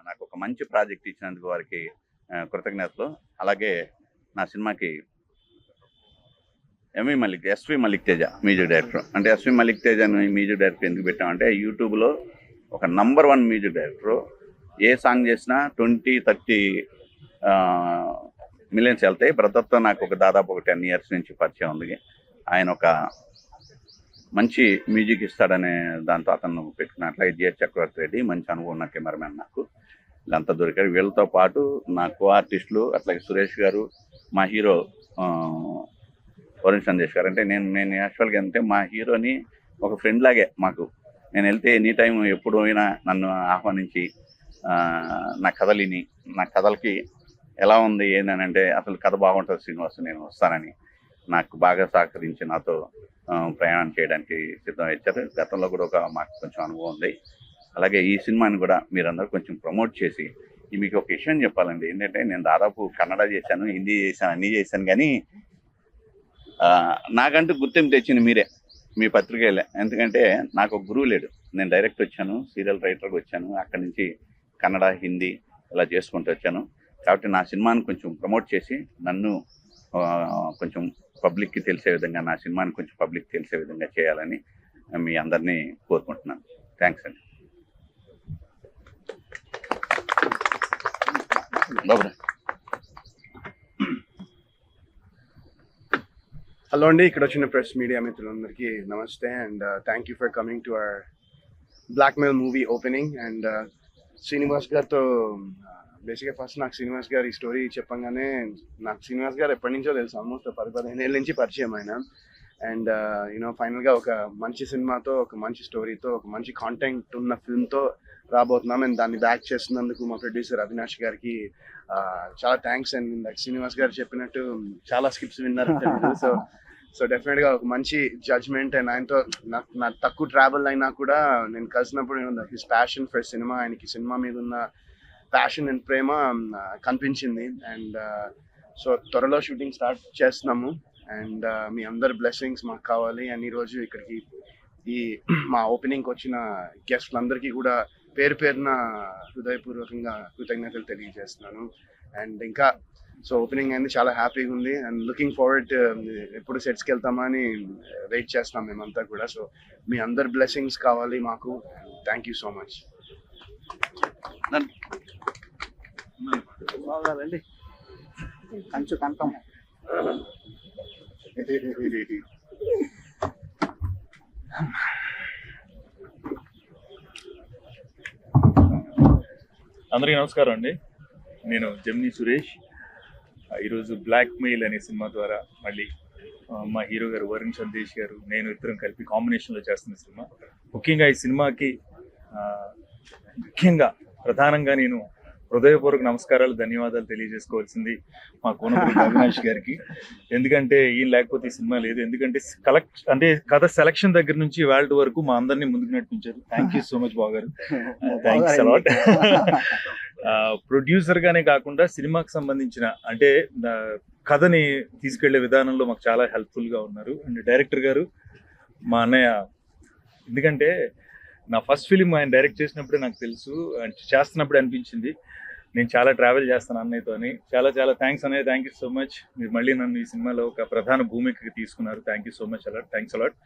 నాకు ఒక మంచి ప్రాజెక్ట్ ఇచ్చినందుకు వారికి కృతజ్ఞతలు. అలాగే నా సినిమాకి SV Malik Teja music director. అంటే SV Malik Teja music director ఎందుకు పెట్టామంటే, యూట్యూబ్లో ఒక నంబర్ 1 మ్యూజిక్ డైరెక్టరు. ఏ సాంగ్ చేసినా 20-30 మిలియన్స్ వెళ్తాయి. బ్రదర్తో నాకు దాదాపు ఒక 10 years నుంచి పరిచయం ఉంది. ఆయన ఒక మంచి మ్యూజిక్ ఇస్తాడనే దాంతో అతను పెట్టుకున్న. అట్లాగే జిఎస్ చక్రవర్తి రెడ్డి మంచి అనుభవం ఉన్న కెమెరామెన్. నాకు వీళ్ళంతా దొరికారు. వీళ్ళతో పాటు నా కో ఆర్టిస్టులు అట్లాగే సురేష్ గారు, మా హీరో వరుణ్ సందేశ్ గారు. అంటే నేను యాక్చువల్గా అంటే మా హీరోని ఒక ఫ్రెండ్ లాగే మాకు. నేను వెళ్తే ఎనీ టైం ఎప్పుడు అయినా నన్ను ఆహ్వానించి నా కథలిని, నా కథలకి ఎలా ఉంది ఏంటంటే, అసలు కథ బాగుంటుంది శ్రీనివాస్, నేను వస్తానని నాకు బాగా సహకరించి నాతో ప్రయాణం చేయడానికి సిద్ధం ఇచ్చారు. గతంలో కూడా మాకు కొంచెం అనుభవం ఉంది. అలాగే ఈ సినిమాని కూడా మీరందరూ కొంచెం ప్రమోట్ చేసి, మీకు ఒక విషయం చెప్పాలండి. ఏంటంటే, నేను దాదాపు కన్నడ చేశాను, హిందీ చేశాను, అన్నీ చేశాను. కానీ నాకంటూ గుర్తింపు తెచ్చింది మీరే, మీ పత్రికలే. ఎందుకంటే నాకు ఒక గురువు లేడు. నేను డైరెక్ట్ వచ్చాను, సీరియల్ రైటర్గా వచ్చాను. అక్కడి నుంచి కన్నడ, హిందీ ఇలా చేసుకుంటూ వచ్చాను. కాబట్టి నా సినిమాని కొంచెం ప్రమోట్ చేసి నన్ను కొంచెం పబ్లిక్కి తెలిసే విధంగా, నా సినిమాని కొంచెం పబ్లిక్ తెలిసే విధంగా చేయాలని మీ అందరినీ కోరుకుంటున్నాను. థ్యాంక్స్ అండి. హలో అండి, ఇక్కడ వచ్చిన ప్రెస్ మీడియా మిత్రులందరికీ నమస్తే. And thank you for coming to our blackmail movie opening. And Srinivas గారితో బేసిక్గా ఫస్ట్ నాకు శ్రీనివాస్ గారి స్టోరీ చెప్పంగానే, నాకు శ్రీనివాస్ గారు ఎప్పటి నుంచో తెలుసు. ఆల్మోస్ట్ 10-15 ఏళ్ళ నుంచి పరిచయం ఆయన. అండ్ ఫైనల్గా ఒక మంచి సినిమాతో, ఒక మంచి స్టోరీతో, ఒక మంచి కాంటెంట్ ఉన్న ఫిల్మ్తో రాబోతున్నాం. అండ్ దాన్ని బ్యాక్ చేస్తున్నందుకు మా ప్రొడ్యూసర్ అవినాష్ గారికి చాలా థ్యాంక్స్. అండ్ శ్రీనివాస్ గారు చెప్పినట్టు చాలా స్కిప్స్ విన్నారు. సో డెఫినెట్గా ఒక మంచి జడ్జ్మెంట్. అండ్ ఆయనతో నా తక్కువ ట్రావెల్ అయినా కూడా నేను కలిసినప్పుడు హిస్ ప్యాషన్ ఫర్ సినిమా, ఆయనకి సినిమా మీద ఉన్న ప్యాషన్ అండ్ ప్రేమ కనిపించింది. అండ్ సో త్వరలో షూటింగ్ స్టార్ట్ చేస్తున్నాము. అండ్ మీ అందరి బ్లెస్సింగ్స్ మాకు కావాలి. అండ్ ఈరోజు ఇక్కడికి ఈ మా ఓపెనింగ్కి వచ్చిన గెస్ట్లందరికీ కూడా పేరు పేరున హృదయపూర్వకంగా కృతజ్ఞతలు తెలియజేస్తున్నాను. అండ్ ఇంకా సో ఓపెనింగ్ అయింది, చాలా హ్యాపీగా ఉంది. అండ్ లుకింగ్ ఫార్వర్డ్ ఎప్పుడు సెట్స్కి వెళ్తామా అని వెయిట్ చేస్తున్నాం మేమంతా కూడా. సో మీ అందరి బ్లెస్సింగ్స్ కావాలి మాకు. Thank you so much. కంచు కనకం అందరికీ నమస్కారం అండి. నేను జెమిని సురేష్. ఈరోజు బ్లాక్ మెయిల్ అనే సినిమా ద్వారా మళ్ళీ మా హీరో గారు వరుణ్ సందేశ్ గారు, నేను ఇద్దరం కలిపి కాంబినేషన్లో చేస్తున్న సినిమా. ముఖ్యంగా ఈ సినిమాకి ప్రధానంగా నేను హృదయపూర్వక నమస్కారాలు, ధన్యవాదాలు తెలియజేసుకోవాల్సింది మా కోనపల్లి అవినాష్ గారికి. ఎందుకంటే ఈయన లేకపోతే ఈ సినిమా లేదు. ఎందుకంటే కథ సెలక్షన్ దగ్గర నుంచి వాళ్ళ వరకు మా అందరినీ ముందుకు నడిపించారు. థ్యాంక్ యూ సో మచ్ బాగారు, థ్యాంక్స్ అలాట్. ప్రొడ్యూసర్ గానే కాకుండా సినిమాకి సంబంధించిన అంటే కథని తీసుకెళ్లే విధానంలో మాకు చాలా హెల్ప్ఫుల్ గా ఉన్నారు. అండ్ డైరెక్టర్ గారు మా అన్నయ్య. ఎందుకంటే నా ఫస్ట్ ఫిలిం ఆయన డైరెక్ట్ చేసినప్పుడే నాకు తెలుసు, చేస్తున్నప్పుడే అనిపించింది నేను చాలా ట్రావెల్ చేస్తాను అన్నయ్యతో అని. చాలా చాలా థ్యాంక్స్ అన్నయ్య, థ్యాంక్ యూ సో మచ్. మీరు మళ్ళీ నన్ను ఈ సినిమాలో ఒక ప్రధాన భూమికకి తీసుకున్నారు. Thank you so much a lot, thanks a lot.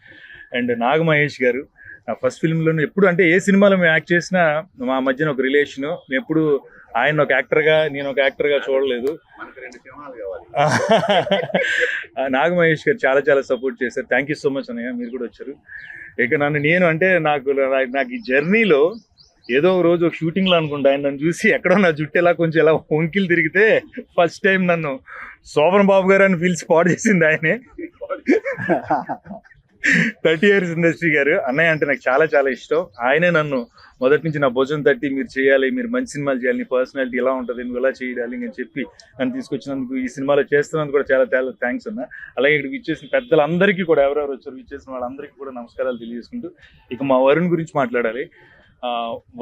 And Naga Mahesh garu నా ఫస్ట్ ఫిల్మ్లోనే ఎప్పుడు అంటే ఏ సినిమాలో మేము యాక్ట్ చేసినా మా మధ్యన ఒక రిలేషను. ఎప్పుడు ఆయన ఒక యాక్టర్గా, నేను ఒక యాక్టర్గా చూడలేదు. నాగ మహేష్ గారు చాలా చాలా సపోర్ట్ చేశారు. థ్యాంక్ యూ సో మచ్ అన్నయ్య, మీరు కూడా వచ్చారు. ఇక నేను అంటే నాకు ఈ జర్నీలో ఏదో ఒక రోజు ఒక షూటింగ్లో అనుకుంటా ఆయన నన్ను చూసి ఎక్కడో నా జుట్టు ఎలా కొంచెం ఎలా వంకిలు తిరిగితే ఫస్ట్ టైం నన్ను శోభన్ బాబు గారు అని పిలిచి స్పాట్ చేసింది ఆయనే. 30 years ఇండస్ట్రీ గారు. అన్నయ్య అంటే నాకు చాలా చాలా ఇష్టం. ఆయనే నన్ను మొదటి నుంచి నా భుజం తట్టి మీరు చేయాలి, మీరు మంచి సినిమాలు చేయాలి, నీ పర్సనాలిటీ ఎలా ఉంటుంది, నువ్వు ఎలా చేయాలి అని చెప్పి నన్ను తీసుకొచ్చినందుకు, ఈ సినిమాలో చేస్తున్నందుకు కూడా చాలా చాలా థ్యాంక్స్ అన్న. అలాగే ఇక్కడికి ఇచ్చేసిన పెద్దలందరికీ కూడా, ఎవరెవరు వచ్చారు ఇచ్చేసిన వాళ్ళందరికీ కూడా నమస్కారాలు తెలియజేసుకుంటూ ఇక మా వరుణ్ గురించి మాట్లాడాలి.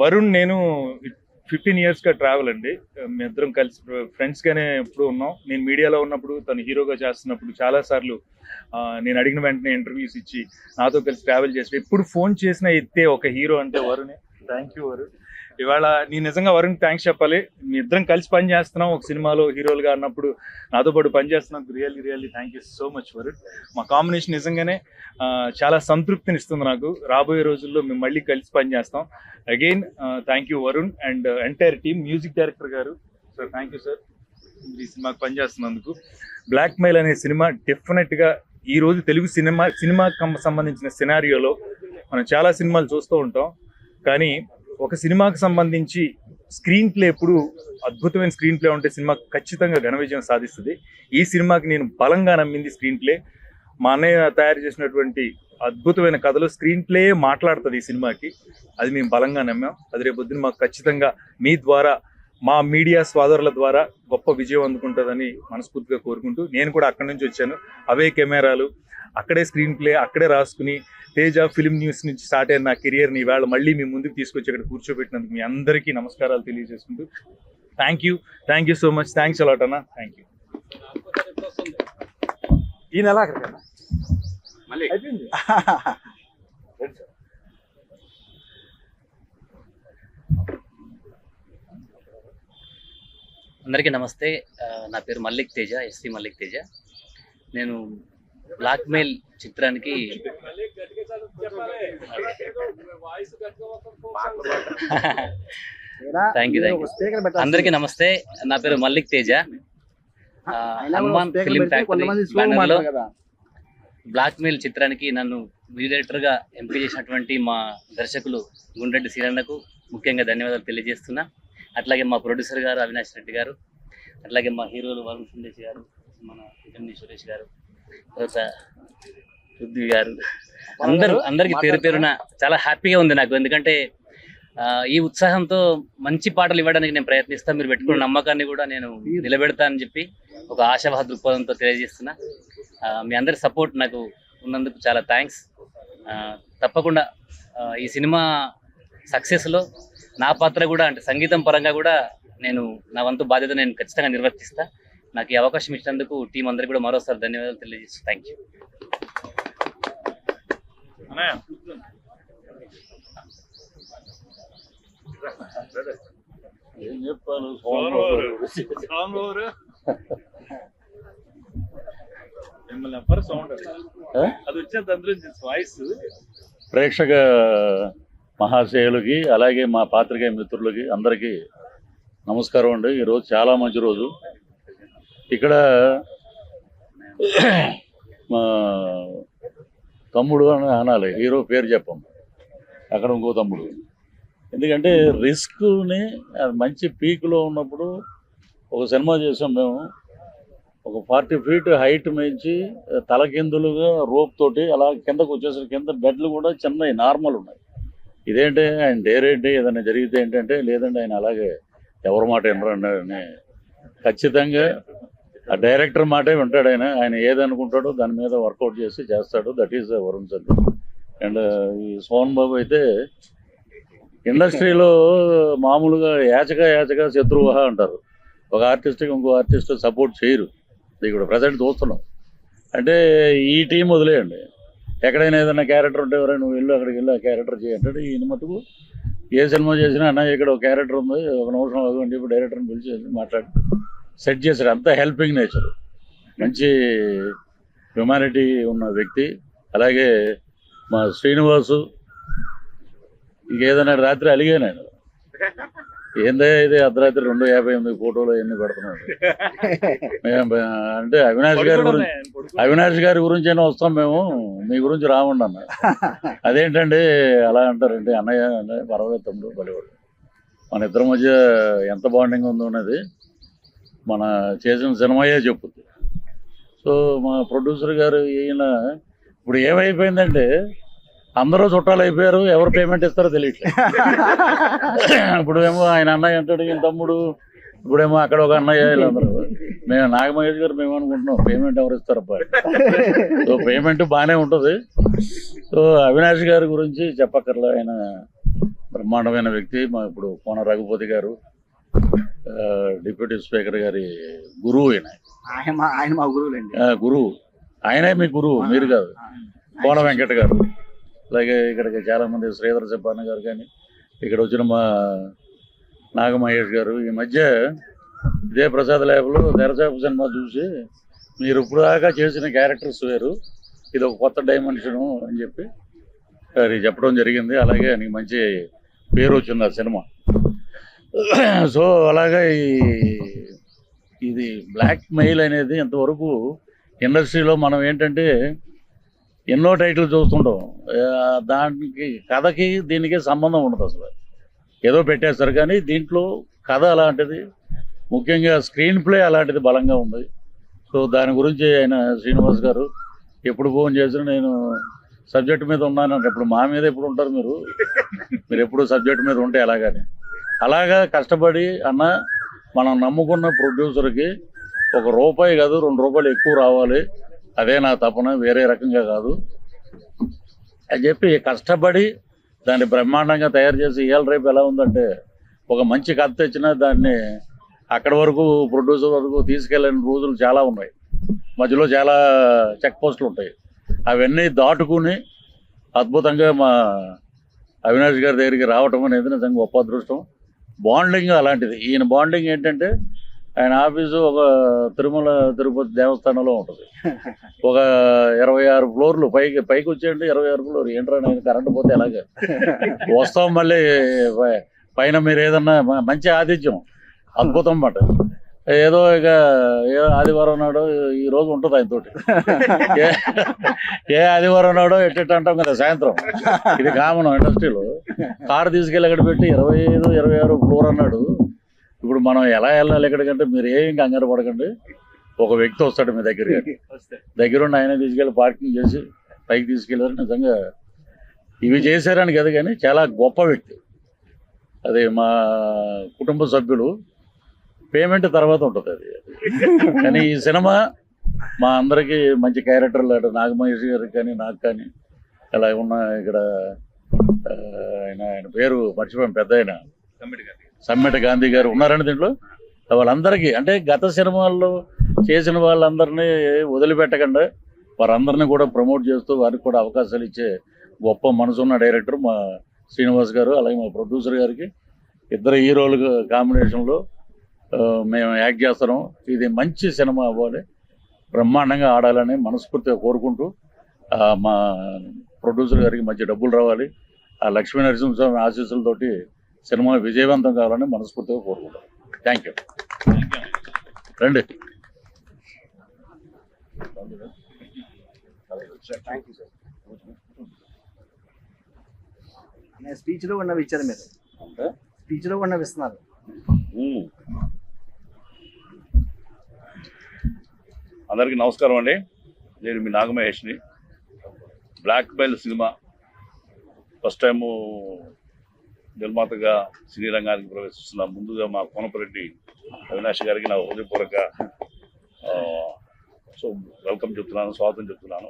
వరుణ్ నేను 15 yearsగా ట్రావెల్ అండి. మీ ఇద్దరం కలిసి ఫ్రెండ్స్గానే ఎప్పుడు ఉన్నాం. నేను మీడియాలో ఉన్నప్పుడు, తను హీరోగా చేస్తున్నప్పుడు చాలాసార్లు నేను అడిగిన వెంటనే ఇంటర్వ్యూస్ ఇచ్చి నాతో కలిసి ట్రావెల్ చేసి ఎప్పుడు ఫోన్ చేసినా ఎత్తే ఒక హీరో అంటే వరుణే. Thank you Varun. ఇవాళ నేను నిజంగా వరుణ్ థ్యాంక్స్ చెప్పాలి. మీ ఇద్దరం కలిసి పని చేస్తున్నాం ఒక సినిమాలో హీరోలుగా అన్నప్పుడు నాతో పాటు పని చేస్తున్నందుకు really thank you so much Varun. మా కాంబినేషన్ నిజంగానే చాలా సంతృప్తిని ఇస్తుంది నాకు. రాబోయే రోజుల్లో మేము మళ్ళీ కలిసి పని చేస్తాం. Again thank you Varun and entire team. Music director గారు సార్ థ్యాంక్ యూ సార్ ఈ సినిమాకి పనిచేస్తున్నందుకు. బ్లాక్ మెయిల్ అనే సినిమా డెఫినెట్గా ఈ రోజు తెలుగు సినిమాకి సంబంధించిన సినారియోలో మనం చాలా సినిమాలు చూస్తూ ఉంటాం, కానీ ఒక సినిమాకి సంబంధించి స్క్రీన్ ప్లే ఎప్పుడు అద్భుతమైన స్క్రీన్ ప్లే ఉంటే సినిమా ఖచ్చితంగా ఘన విజయం సాధిస్తుంది. ఈ సినిమాకి నేను బలంగా నమ్మింది స్క్రీన్ ప్లే. మా అన్నయ్య తయారు చేసినటువంటి అద్భుతమైన కథలో స్క్రీన్ ప్లే మాట్లాడుతుంది ఈ సినిమాకి. అది మేము బలంగా నమ్మాం. అది రేపొద్దున మాకు ఖచ్చితంగా మీ ద్వారా మా మీడియా సోదరుల ద్వారా గొప్ప విజయం అందుకుంటుందని మనస్ఫూర్తిగా కోరుకుంటూ, నేను కూడా అక్కడి నుంచి వచ్చాను. అవే కెమెరాలు, అక్కడే స్క్రీన్ ప్లే, అక్కడే రాసుకుని తేజ ఫిలిం న్యూస్ నుంచి స్టార్ట్ అయిన నా కెరియర్ని ఇవాళ మళ్ళీ మీ ముందుకు తీసుకొచ్చి ఇక్కడ కూర్చోబెట్టినందుకు మీ అందరికీ నమస్కారాలు తెలియజేసుకుంటూ thank you so much. Thanks a lot అన్న. Thank you. ఈ నెల అయిపోయింది. అందరికీ నమస్తే. నా పేరు మల్లిక్ తేజ, ఎస్సీ మల్లిక్ తేజ. నేను బ్లాక్ మెయిల్ చిత్రానికి థ్యాంక్ యూ. అందరికీ నమస్తే. నా పేరు మల్లిక్ తేజ. హనుమాన్ ఫిలిం ఫ్యాక్టరీ బ్యానర్లో బ్లాక్ మెయిల్ చిత్రానికి నన్ను మ్యూజిక్ డైరెక్టర్గా ఎంపిక చేసినటువంటి మా దర్శకులు గుండ్రెడ్డి శ్రీరన్నకు ముఖ్యంగా ధన్యవాదాలు తెలియజేస్తున్నా. అట్లాగే మా ప్రొడ్యూసర్ గారు అవినాష్ రెడ్డి గారు, అట్లాగే మా హీరోలు వరుణ్ సందేశ్ గారు, మన జమిని సురేష్ గారు, తర్వాత పృథ్వీ గారు, అందరికి పేరు పేరున చాలా హ్యాపీగా ఉంది నాకు. ఎందుకంటే ఈ ఉత్సాహంతో మంచి పాటలు ఇవ్వడానికి నేను ప్రయత్నిస్తాను. మీరు పెట్టుకున్న నమ్మకాన్ని కూడా నేను నిలబెడతానని చెప్పి ఒక ఆశావాహ దృక్పథంతో తెలియజేస్తున్నా. మీ అందరి సపోర్ట్ నాకు ఉన్నందుకు చాలా థ్యాంక్స్. తప్పకుండా ఈ సినిమా సక్సెస్లో నా పాత్ర కూడా, అంటే సంగీతం పరంగా కూడా నేను నా వంతు బాధ్యత నేను ఖచ్చితంగా నిర్వర్తిస్తా. నాకు ఈ అవకాశం ఇచ్చినందుకు టీం అందరికీ కూడా మరోసారి ధన్యవాదాలు తెలియజేస్తాను. Thank you. ప్రేక్షక మహాశయులకి అలాగే మా పాత్రికేయ మిత్రులకి అందరికీ నమస్కారం అండి. ఈరోజు చాలా మంచి రోజు. ఇక్కడ మా తమ్ముడు అని అనాలి, హీరో పేరు చెప్పం, అక్కడ ఇంకో తమ్ముడు. ఎందుకంటే రిస్క్ని మంచి పీక్లో ఉన్నప్పుడు ఒక సినిమా చేసాం మేము. ఒక 40 feet హైట్ మించి తలకిందులుగా రోప్ తోటి అలా కిందకు వచ్చేసరికి కింద బెడ్లు కూడా చిన్నవి నార్మల్ ఉన్నాయి. ఇదేంటి ఆయన డేరేంటి ఏదైనా జరిగితే ఏంటంటే, లేదండి ఆయన అలాగే ఎవరి మాట వినరండి అని ఖచ్చితంగా ఆ డైరెక్టర్ మాటే వింటాడు. ఆయన ఏదనుకుంటాడో దాని మీద వర్కౌట్ చేసి చేస్తాడు. That is Varun Sandesh. And ఈ సోహన్ బాబు అయితే ఇండస్ట్రీలో మామూలుగా యాచక శత్రువు అంటారు. ఒక ఆర్టిస్ట్కి ఇంకో ఆర్టిస్ట్ సపోర్ట్ చేయరు. ఇక్కడ ప్రజెంట్ చూస్తున్నాం. అంటే ఈ టీం వదిలేయండి, ఎక్కడైనా ఏదైనా క్యారెక్టర్ ఉంటే ఎవరైనా నువ్వు వెళ్ళు అక్కడికి వెళ్ళి ఆ క్యారెక్టర్ చేయంటాడు. ఈయన మటుకు ఏ సినిమా చేసినా అన్న ఇక్కడ ఒక క్యారెక్టర్ ఉంది, ఒక నిమిషం అవ్వండి ఇప్పుడు డైరెక్టర్ని పిలిచి మాట్లాడి సెట్ చేశాడు. అంతా హెల్పింగ్ నేచర్, మంచి హ్యుమానిటీ ఉన్న వ్యక్తి. అలాగే మా శ్రీనివాసు ఇంకేదైనా రాత్రి అలిగాను నేను, ఏందే ఇది అర్ధరాత్రి 2:58 ఫోటోలు ఎన్ని పెడుతున్నాడు అంటే అవినాష్ గారి గురించి అయినా వస్తాం మేము, మీ గురించి రావండి అన్న. అదేంటండి అలా అంటారంటే, అన్నయ్య పర్వాలేదు తమ్ముడు బలివాడు, మన ఇద్దరి మధ్య ఎంత బాండింగ్ ఉందో అనేది మన చేసిన సినిమాయే చెప్పుద్ది. సో మా ప్రొడ్యూసర్ గారు ఈయన ఇప్పుడు ఏమైపోయిందంటే అందరూ చుట్టాలు అయిపోయారు, ఎవరు పేమెంట్ ఇస్తారో తెలియట్లేదు. ఇప్పుడు ఏమో ఆయన అన్నయ్య అంటాడు, ఈయన తమ్ముడు, ఇప్పుడేమో అక్కడ ఒక అన్నయ్య, వీళ్ళందరూ. మేము నాగమహేష్ గారు మేము అనుకుంటున్నాం పేమెంట్ ఎవరు ఇస్తారబ్బా. సో పేమెంట్ బాగానే ఉంటుంది. సో అవినాష్ గారి గురించి చెప్పక్కర్లే, ఆయన బ్రహ్మాండమైన వ్యక్తి. మా ఇప్పుడు కోన రఘుపతి గారు డిప్యూటీ స్పీకర్ గారి గురువు. ఆయన మా గురువులండి. గురువు ఆయనే మీ గురువు, మీరు కాదు. కోన వెంకట గారు, అలాగే ఇక్కడికి చాలామంది శ్రీధర్ చెప్పాన్న గారు కానీ, ఇక్కడ వచ్చిన మా నాగమహేష్ గారు. ఈ మధ్య ఇదే ప్రసాద్ ల్యాబ్లో తెరచాప సినిమా చూసి మీరు ఇప్పుడు దాకా చేసిన క్యారెక్టర్స్ వేరు, ఇది ఒక కొత్త డైమెన్షను అని చెప్పి అది చెప్పడం జరిగింది. అలాగే నీకు మంచి పేరు వచ్చింది ఆ సినిమా. సో అలాగే ఇది బ్లాక్ మెయిల్ అనేది ఇంతవరకు ఇండస్ట్రీలో మనం ఏంటంటే ఎన్నో టైటిల్ చూస్తుంటాం, దానికి కథకి దీనికి సంబంధం ఉండదు అసలు, ఏదో పెట్టేస్తారు. కానీ దీంట్లో కథ అలాంటిది, ముఖ్యంగా స్క్రీన్ ప్లే అలాంటిది బలంగా ఉంది. సో దాని గురించి ఆయన శ్రీనివాస్ గారు ఎప్పుడు ఫోన్ చేసినా నేను సబ్జెక్ట్ మీద ఉన్నానంటే, ఇప్పుడు మా మీద ఎప్పుడు ఉంటారు మీరు ఎప్పుడు సబ్జెక్ట్ మీద ఉంటే ఎలాగని, అలాగా కష్టపడి అన్న మనం నమ్ముకున్న ప్రొడ్యూసర్కి ₹1 కాదు ₹2 ఎక్కువ రావాలి, అదే నా తపన, వేరే రకంగా కాదు అని చెప్పి కష్టపడి దాన్ని బ్రహ్మాండంగా తయారు చేసి ఇవాళ రేపు ఎలా ఉందంటే ఒక మంచి కథ తెచ్చినా దాన్ని అక్కడి వరకు ప్రొడ్యూసర్ వరకు తీసుకెళ్ళిన రోజులు చాలా ఉన్నాయి. మధ్యలో చాలా చెక్ పోస్టులు ఉంటాయి. అవన్నీ దాటుకుని అద్భుతంగా మా అవినాష్ గారి దగ్గరికి రావటం అనేది నిజంగా గొప్ప అదృష్టం. బాండింగ్ అలాంటిది. ఈయన బాండింగ్ ఏంటంటే ఆయన ఆఫీసు ఒక తిరుమల తిరుపతి దేవస్థానంలో ఉంటుంది. ఒక 26 ఫ్లోర్లు పైకి వచ్చేయండి, 26 ఫ్లోర్ ఏంట్రా నేను కరెంటు పోతే ఎలాగే వస్తాం, మళ్ళీ పైన మీరు ఏదన్నా మంచి ఆతిథ్యం, అద్భుతం అన్నమాట. ఏదో ఇక ఆదివారం నాడు ఈ రోజు ఉంటుంది ఆయనతోటి, ఏ ఆదివారం నాడో ఎట్టెట్ అంటాం కదా సాయంత్రం, ఇది కామన్ ఇండస్ట్రీలో. కారు తీసుకెళ్ళి అక్కడ పెట్టి 25, 26 ఫ్లోర్ అన్నాడు. ఇప్పుడు మనం ఎలా వెళ్ళాలి ఎక్కడికంటే మీరు ఏం కంగారు పడకండి, ఒక వ్యక్తి వస్తాడు మీ దగ్గరుండి ఆయన తీసుకెళ్ళి పార్కింగ్ చేసి పైకి తీసుకెళ్ళారు. నిజంగా ఇవి చేశారని కదా, కానీ చాలా గొప్ప వ్యక్తి. అది మా కుటుంబ సభ్యులు, పేమెంట్ తర్వాత ఉంటుంది అది. కానీ ఈ సినిమా మా అందరికీ మంచి క్యారెక్టర్లు, అటు నాగమహేష్ గారికి కానీ నాకు కానీ, ఇలా ఉన్న ఇక్కడ ఆయన పేరు మర్చిపోయాం, పెద్ద ఆయన సమ్మెట గాంధీ గారు ఉన్నారండి దీంట్లో. వాళ్ళందరికీ అంటే గత సినిమాల్లో చేసిన వాళ్ళందరినీ వదిలిపెట్టకుండా వారందరినీ కూడా ప్రమోట్ చేస్తూ వారికి కూడా అవకాశాలు ఇచ్చే గొప్ప మనసున్న డైరెక్టర్ మా శ్రీనివాస్ గారు. అలాగే మా ప్రొడ్యూసర్ గారికి, ఇద్దరు హీరోలు కాంబినేషన్లో మేము యాక్ట్ చేస్తున్నాం. ఇది మంచి సినిమా అవ్వాలి, బ్రహ్మాండంగా ఆడాలని మనస్ఫూర్తిగా కోరుకుంటూ మా ప్రొడ్యూసర్ గారికి మంచి డబ్బులు రావాలి, ఆ లక్ష్మీ నరసింహస్వామి ఆశీస్సులతోటి సినిమా విజయవంతం కావాలని మనస్ఫూర్తిగా కోరుకుంటాం. Thank you. రండి. స్పీచ్లో ఉన్నవి ఇచ్చారు మీరు, స్పీచ్లో ఉన్నవి ఇస్తున్నారు. అందరికీ నమస్కారం అండి. నేను మీ నాగమహేష్ని. బ్లాక్ మెయిల్ సినిమా ఫస్ట్ టైము నిర్మాతగా సినీ రంగానికి ప్రవేశిస్తున్నాం. ముందుగా మా కోనపరెడ్డి అవినాష్ గారికి నా హృదయపూర్వక వెల్కమ్ చెప్తున్నాను, స్వాగతం చెప్తున్నాను.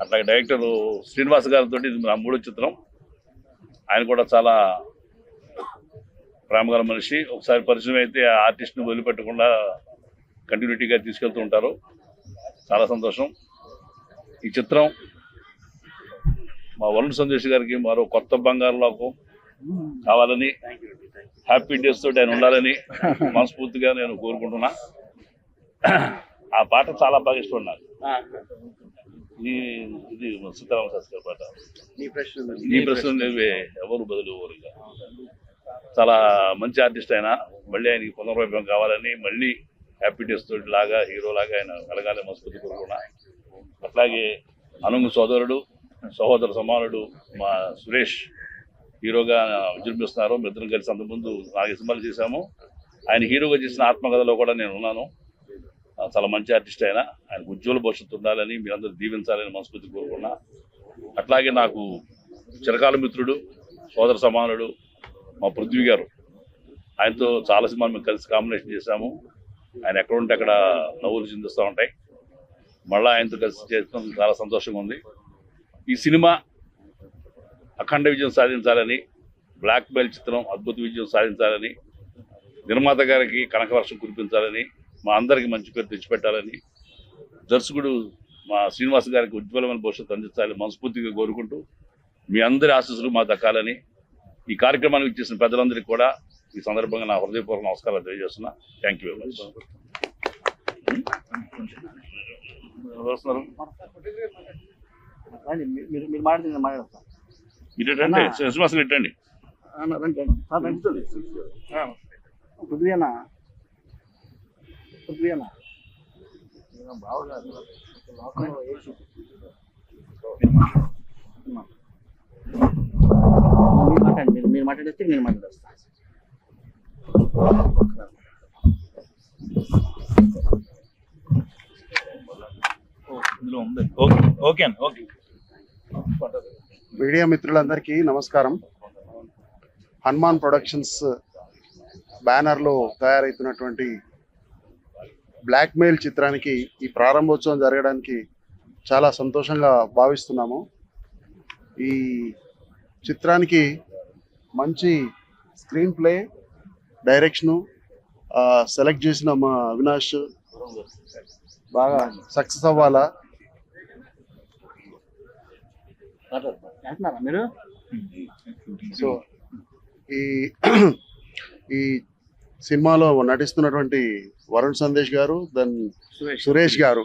అట్లాగే డైరెక్టర్ శ్రీనివాస్ గారితో ఇది నా 3వ చిత్రం. ఆయన కూడా చాలా ప్రేమగల మనిషి. ఒకసారి పరిచయం అయితే ఆ ఆర్టిస్ట్ని వదిలిపెట్టకుండా కంటిన్యూటీగా తీసుకెళ్తూ ఉంటారు. చాలా సంతోషం. ఈ చిత్రం మా వరుణ్ సందేశ్ గారికి మరో కొత్త బంగారు లోకం కావాలని, హ్యాపీ డేస్ తోటి ఆయన ఉండాలని మనస్ఫూర్తిగా నేను కోరుకుంటున్నా. ఆ పాట చాలా బాగా ఇష్టం నాకు. ఇది సీతారామ శాస్త్రి పాట, నీ ప్రశ్న ఎవరు బదులు ఎవరుగా. చాలా మంచి ఆర్టిస్ట్ ఆయన. మళ్ళీ ఆయనకి పునర్వైభవం కావాలని, మళ్ళీ హ్యాపీ డేస్ తోటి లాగా హీరో లాగా ఆయన కలగాలి మనస్ఫూర్తి కోరుకున్నా. అట్లాగే అనుంగు సహోదర సమానుడు మా సురేష్ హీరోగా విజృంభిస్తున్నారు. మీ ఇద్దరం కలిసి అంతకుముందు 4 సినిమాలు చేశాము. ఆయన హీరోగా చేసిన ఆత్మకథలో కూడా నేను ఉన్నాను. చాలా మంచి ఆర్టిస్ట్ ఆయన. ఆయనకు ఉజ్వల భవిష్యత్తు ఉండాలని మీరందరూ దీవించాలని మనస్ఫూర్తి కోరుకున్నా. అట్లాగే నాకు చిరకాల మిత్రుడు, సోదర సమానుడు మా పృథ్వీ గారు. ఆయనతో చాలా సినిమాలు మేము కలిసి కాంబినేషన్ చేశాము. ఆయన ఎక్కడ ఉంటే అక్కడ నవ్వులు చిందిస్తూ ఉంటాయి. మళ్ళీ ఆయనతో కలిసి చేయడం చాలా సంతోషంగా ఉంది. ఈ సినిమా అఖండ విజయం సాధించాలని, బ్లాక్ మెయిల్ చిత్రం అద్భుత విజయం సాధించాలని, నిర్మాత గారికి కనకవర్షం కురిపించాలని, మా అందరికీ మంచి పేరు తెచ్చిపెట్టాలని, దర్శకుడు మా శ్రీనివాస్ గారికి ఉజ్వలమైన భవిష్యత్తు అందించాలని మనస్ఫూర్తిగా కోరుకుంటూ, మీ అందరి ఆశీస్సులు మా దక్కాలని, ఈ కార్యక్రమానికి ఇచ్చేసిన పెద్దలందరికీ కూడా ఈ సందర్భంగా నా హృదయపూర్వక నమస్కారాలు తెలియజేస్తున్నా. Thank you very much. మీరు మాట్లాడింది మాట్లాడతా మీరు రండి, శ్రీనివాసులు ఇట్టండి. పృథ్వీనా మీరు మాట్లాడేస్తే నేను మాట్లాడేస్తా. ఇందులో ఉంది. ఓకే ఓకే అండి, ఓకే. మీడియా మిత్రులందరికీ నమస్కారం. హనుమాన్ ప్రొడక్షన్స్ బ్యానర్లో తయారవుతున్నటువంటి బ్లాక్మెయిల్ చిత్రానికి ఈ ప్రారంభోత్సవం జరగడానికి చాలా సంతోషంగా భావిస్తున్నాము. ఈ చిత్రానికి మంచి స్క్రీన్ ప్లే, డైరెక్షను సెలెక్ట్ చేసిన మా అవినాష్ బాగా సక్సెస్ అవ్వాలా. మీరు సో ఈ సినిమాలో నటిస్తున్నటువంటి వరుణ్ సందేశ్ గారు, దెన్ సురేష్ గారు,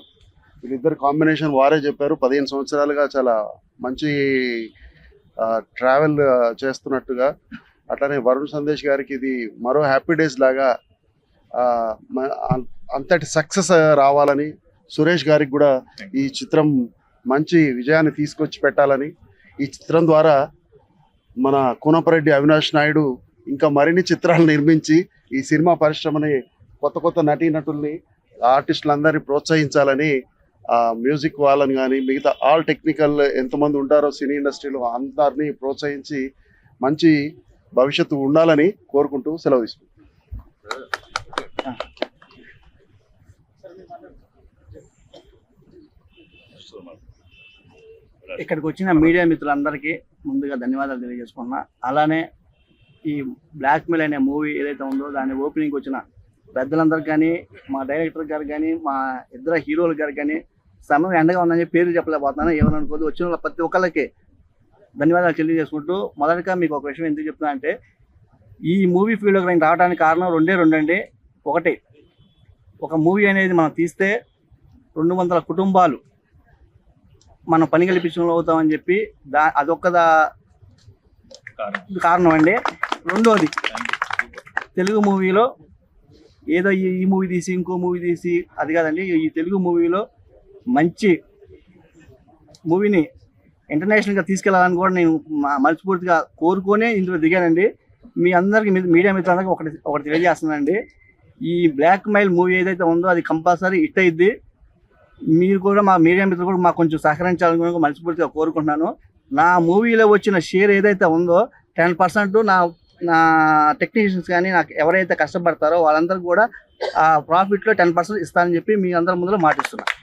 వీళ్ళిద్దరు కాంబినేషన్ వారే చెప్పారు. 15 సంవత్సరాలుగా చాలా మంచి ట్రావెల్ చేస్తున్నట్టుగా. అట్లానే వరుణ్ సందేశ్ గారికి ఇది మరో హ్యాపీ డేస్ లాగా అంతటి సక్సెస్ రావాలని, సురేష్ గారికి కూడా ఈ చిత్రం మంచి విజయాన్ని తీసుకొచ్చి పెట్టాలని, ఈ చిత్రం ద్వారా మన కూనపరెడ్డి అవినాష్ నాయుడు ఇంకా మరిన్ని చిత్రాలు నిర్మించి ఈ సినిమా పరిశ్రమని కొత్త నటీనటుల్ని, ఆర్టిస్టులందరినీ ప్రోత్సహించాలని, మ్యూజిక్ వాళ్ళని కానీ మిగతా ఆల్ టెక్నికల్ ఎంతమంది ఉంటారో సినీ ఇండస్ట్రీలో అందరినీ ప్రోత్సహించి మంచి భవిష్యత్తు ఉండాలని కోరుకుంటూ సెలవు తీసుకుంటాం. ఇక్కడికి వచ్చిన మీడియా మిత్రులందరికీ ముందుగా ధన్యవాదాలు తెలియజేసుకుంటున్నా. అలానే ఈ బ్లాక్మెయిల్ అనే మూవీ ఏదైతే ఉందో దాని ఓపెనింగ్ వచ్చిన పెద్దలందరికీ కానీ, మా డైరెక్టర్ గారు కానీ, మా ఇద్దరు హీరోలు గారు కానీ, సమయం ఎండగా ఉందని పేరు చెప్పలేకపోతున్నాను, ఏమనుకోదు. వచ్చిన ప్రతి ఒక్కళ్ళకి ధన్యవాదాలు తెలియజేసుకుంటూ, మొదటగా మీకు ఒక విషయం ఎందుకు చెప్తున్నా అంటే, ఈ మూవీ ఫీల్డ్లోకి నేను రావడానికి కారణం రెండే అండి. ఒకటి, ఒక మూవీ అనేది మనం తీస్తే 200 కుటుంబాలు మనం పని కల్పించడంలో అవుతామని చెప్పి అదొక్క కారణం అండి. రెండోది, తెలుగు మూవీలో ఏదో ఈ మూవీ తీసి ఇంకో మూవీ తీసి అది కాదండి, ఈ తెలుగు మూవీలో మంచి మూవీని ఇంటర్నేషనల్గా తీసుకెళ్లాలని కూడా నేను మనస్ఫూర్తిగా కోరుకొని ఇందులో దిగానండి. మీ అందరికీ మీడియా మిత్రులందరికీ ఒకటి తెలియజేస్తున్నానండి, ఈ బ్లాక్ మెయిల్ మూవీ ఏదైతే ఉందో అది కంపల్సరీ హిట్ అయ్యిద్ది. మీరు కూడా మా మీడియా మిత్రులు కూడా మాకు కొంచెం సహకరించాలని కూడా మనస్ఫూర్తిగా కోరుకుంటున్నాను. నా మూవీలో వచ్చిన షేర్ ఏదైతే ఉందో 10% నా టెక్నీషియన్స్ కానీ నాకు ఎవరైతే కష్టపడతారో వాళ్ళందరికీ కూడా ఆ ప్రాఫిట్లో 10% ఇస్తానని చెప్పి మీ అందరి ముందులో మాటిస్తున్నాను.